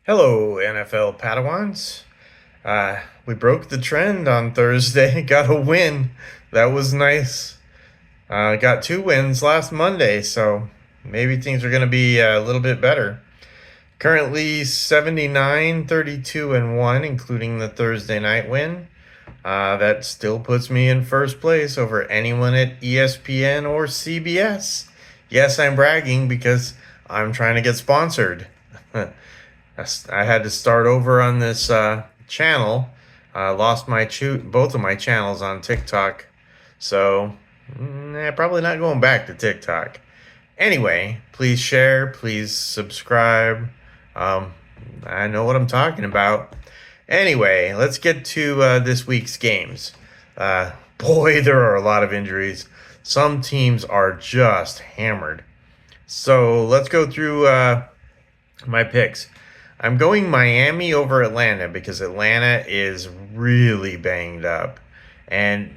Hello, NFL Padawans. We broke the trend on Thursday. Got a win. That was nice. Got two wins last Monday, so maybe things are going to be a little bit better. Currently 79, 32, and 1, including the Thursday night win. That still puts me in first place over anyone at ESPN or CBS. Yes, I'm bragging because I'm trying to get sponsored. I had to start over on this channel. I lost both of my channels on TikTok, so probably not going back to TikTok. Anyway, please share, please subscribe. Um, I know what I'm talking about. Anyway, let's get to this week's games. Boy, there are a lot of injuries. Some teams are just hammered. So let's go through my picks. I'm going Miami over Atlanta because Atlanta is really banged up. And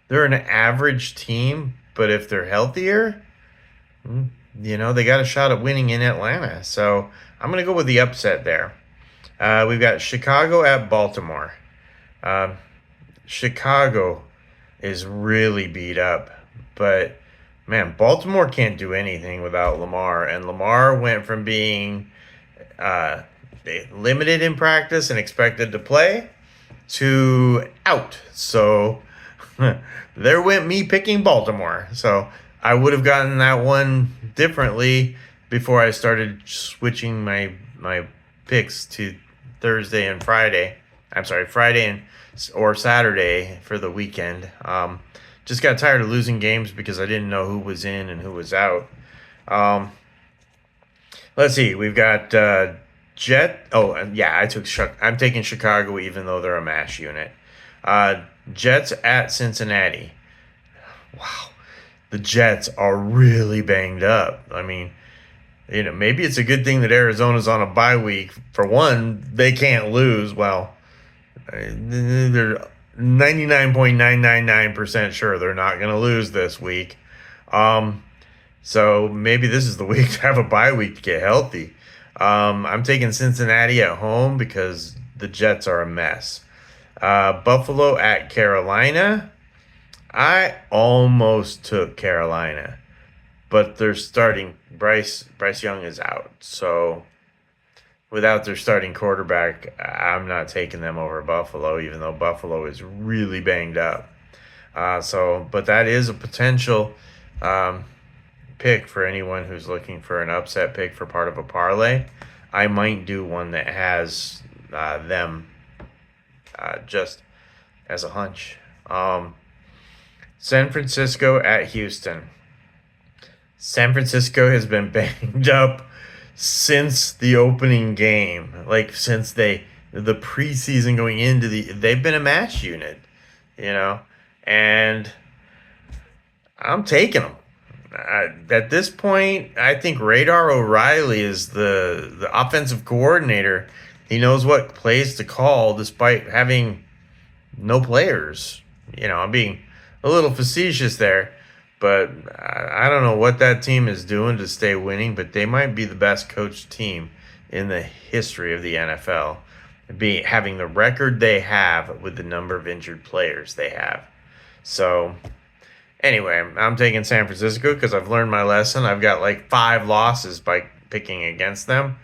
they're an average team, but if they're healthier, they got a shot at winning in Atlanta. So I'm going to go with the upset there. We've got Chicago at Baltimore. Chicago is really beat up, but man, Baltimore can't do anything without Lamar, and Lamar went from being limited in practice and expected to play to out. So there went me picking Baltimore. So I would have gotten that one differently before I started switching my picks to Thursday and Friday. I'm sorry, Friday or Saturday for the weekend. Just got tired of losing games because I didn't know who was in and who was out. Let's see. We've got Jet. Oh, yeah. I'm taking Chicago, even though they're a mash unit. Jets at Cincinnati. Wow, the Jets are really banged up. I mean, maybe it's a good thing that Arizona's on a bye week. For one, they can't lose. Well, they're 99.999% sure they're not going to lose this week. So maybe this is the week to have a bye week to get healthy. I'm taking Cincinnati at home because the Jets are a mess. Buffalo at Carolina. I almost took Carolina, but they're starting Bryce Young is out. So without their starting quarterback, I'm not taking them over Buffalo, even though Buffalo is really banged up. But that is a potential pick for anyone who's looking for an upset pick for part of a parlay. I might do one that has them just as a hunch. San Francisco at Houston. San Francisco has been banged up since the opening game, like since the preseason going into they've been a mash unit, and I'm taking them. At this point, I think Radar O'Reilly is the offensive coordinator. He knows what plays to call despite having no players. I'm being a little facetious there, but I don't know what that team is doing to stay winning, but they might be the best coached team in the history of the NFL, having the record they have with the number of injured players they have. So anyway, I'm taking San Francisco because I've learned my lesson. I've got like 5 losses by picking against them,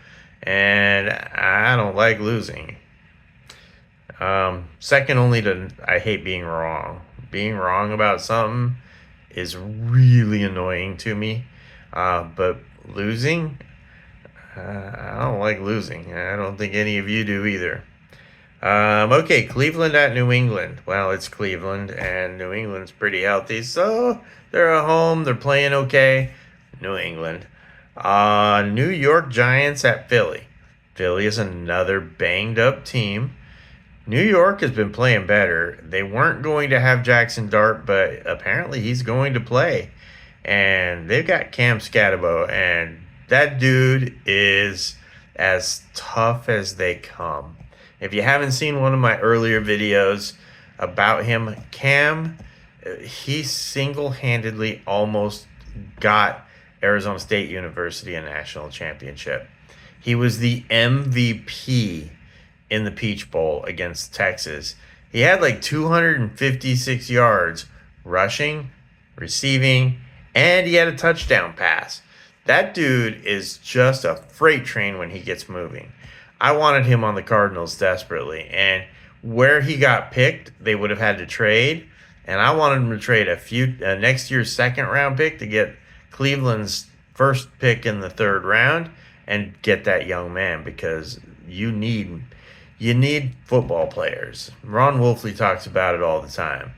and I don't like losing. Second only to I hate being wrong. Being wrong about something is really annoying to me. But losing, I don't like losing. I don't think any of you do either. Okay, Cleveland at New England. Well, it's Cleveland, and New England's pretty healthy, so they're at home. They're playing okay. New England. New York Giants at Philly. Philly is another banged up team. New York has been playing better. They weren't going to have Jackson Dart, but apparently he's going to play. And they've got Cam Scatabo, and that dude is as tough as they come. If you haven't seen one of my earlier videos about him, Cam, he single-handedly almost got Arizona State University a national championship. He was the MVP in the Peach Bowl against Texas. He had like 256 yards rushing, receiving, and he had a touchdown pass. That dude is just a freight train when he gets moving. I wanted him on the Cardinals desperately, and where he got picked, they would have had to trade, and I wanted him to trade next year's second round pick to get Cleveland's first pick in the third round and get that young man because you need football players. Ron Wolfley talks about it all the time.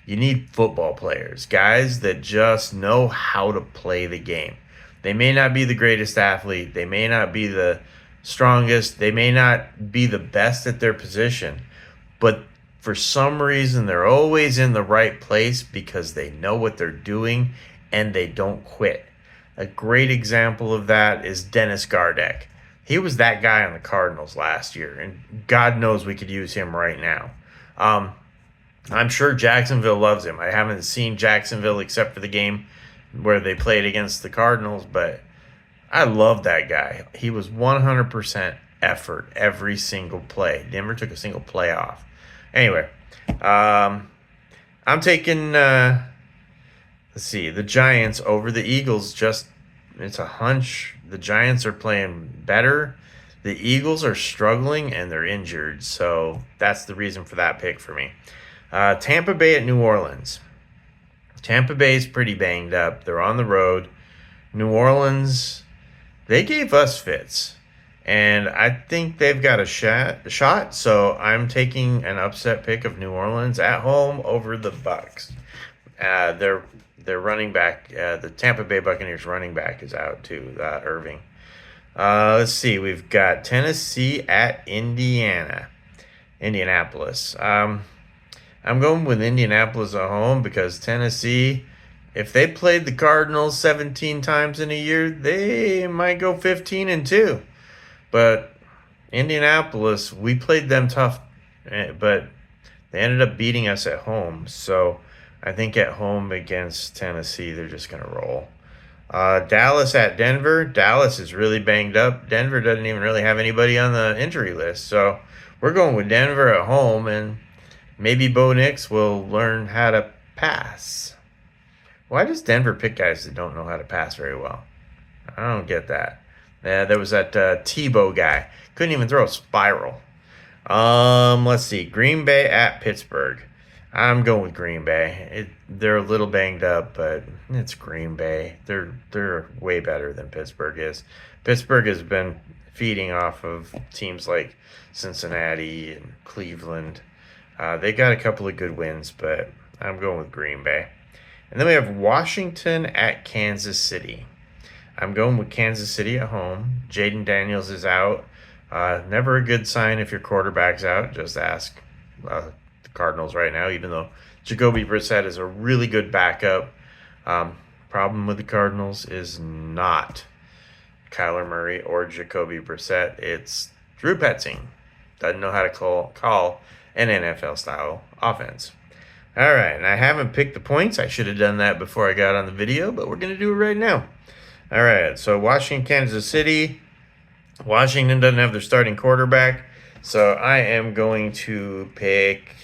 You need football players, guys that just know how to play the game. They may not be the greatest athlete, they may not be the strongest, they may not be the best at their position, but for some reason they're always in the right place because they know what they're doing and they don't quit. A great example of that is Dennis Gardeck. He was that guy on the Cardinals last year, and God knows we could use him right now. I'm sure Jacksonville loves him. I haven't seen Jacksonville except for the game where they played against the Cardinals, but I love that guy. He was 100% effort every single play. Never took a single play off. Anyway, I'm taking, let's see, the Giants over the Eagles. It's a hunch. The Giants are playing better. The Eagles are struggling and they're injured. So that's the reason for that pick for me. Tampa Bay at New Orleans. Tampa Bay is pretty banged up. They're on the road. New Orleans, they gave us fits. And I think they've got a shot. So I'm taking an upset pick of New Orleans at home over the Bucks. Their running back, the Tampa Bay Buccaneers running back is out too, Irving. Let's see. We've got Tennessee at Indianapolis. I'm going with Indianapolis at home because Tennessee, if they played the Cardinals 17 times in a year, they might go 15-2. But Indianapolis, we played them tough, but they ended up beating us at home. So I think at home against Tennessee, they're just going to roll. Dallas at Denver. Dallas is really banged up. Denver doesn't even really have anybody on the injury list. So we're going with Denver at home, and maybe Bo Nix will learn how to pass. Why does Denver pick guys that don't know how to pass very well? I don't get that. There was that Tebow guy. Couldn't even throw a spiral. Let's see. Green Bay at Pittsburgh. I'm going with Green Bay. They're a little banged up, but it's Green Bay. They're way better than Pittsburgh is. Pittsburgh has been feeding off of teams like Cincinnati and Cleveland. They got a couple of good wins, but I'm going with Green Bay. And then we have Washington at Kansas City. I'm going with Kansas City at home. Jaden Daniels is out. Never a good sign if your quarterback's out. Just ask the Cardinals right now, even though Jacoby Brissett is a really good backup. Problem with the Cardinals is not Kyler Murray or Jacoby Brissett. It's Drew Petzing. Doesn't know how to call an NFL-style offense. All right, and I haven't picked the points. I should have done that before I got on the video, but we're going to do it right now. All right, so Washington, Kansas City. Washington doesn't have their starting quarterback, so I am going to pick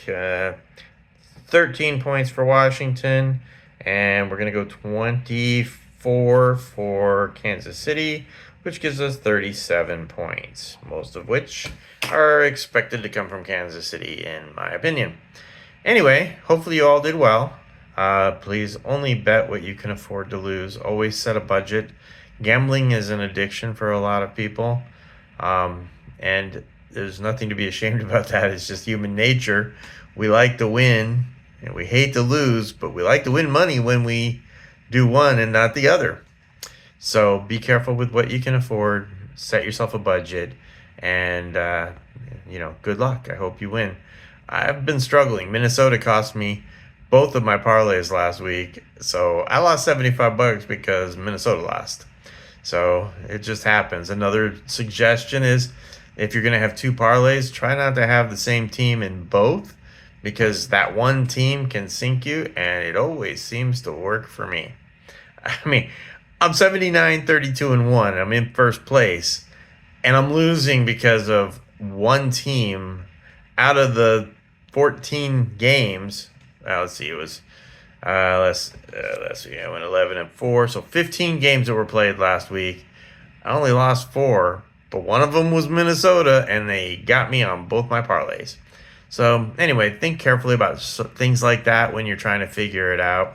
13 points for Washington, and we're going to go 24 for Kansas City, which gives us 37 points, most of which are expected to come from Kansas City, in my opinion. Anyway, hopefully you all did well. Please only bet what you can afford to lose. Always set a budget. Gambling is an addiction for a lot of people, and there's nothing to be ashamed about that. It's just human nature. We like to win, and we hate to lose, but we like to win money when we do one and not the other. So be careful with what you can afford. Set yourself a budget, and good luck. I hope you win. I've been struggling. Minnesota cost me both of my parlays last week, so I lost $75 because Minnesota lost. So it just happens. Another suggestion is, if you're going to have two parlays, try not to have the same team in both, because that one team can sink you, and it always seems to work for me. I mean, I'm 79, 32, and 1. I'm in first place. and I'm losing because of one team out of the 14 games. Let's see, it was let's see, I went 11-4, so 15 games that were played last week. I only lost 4, but one of them was Minnesota, and they got me on both my parlays. So anyway, think carefully about things like that when you're trying to figure it out.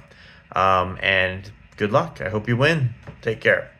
And good luck. I hope you win. Take care.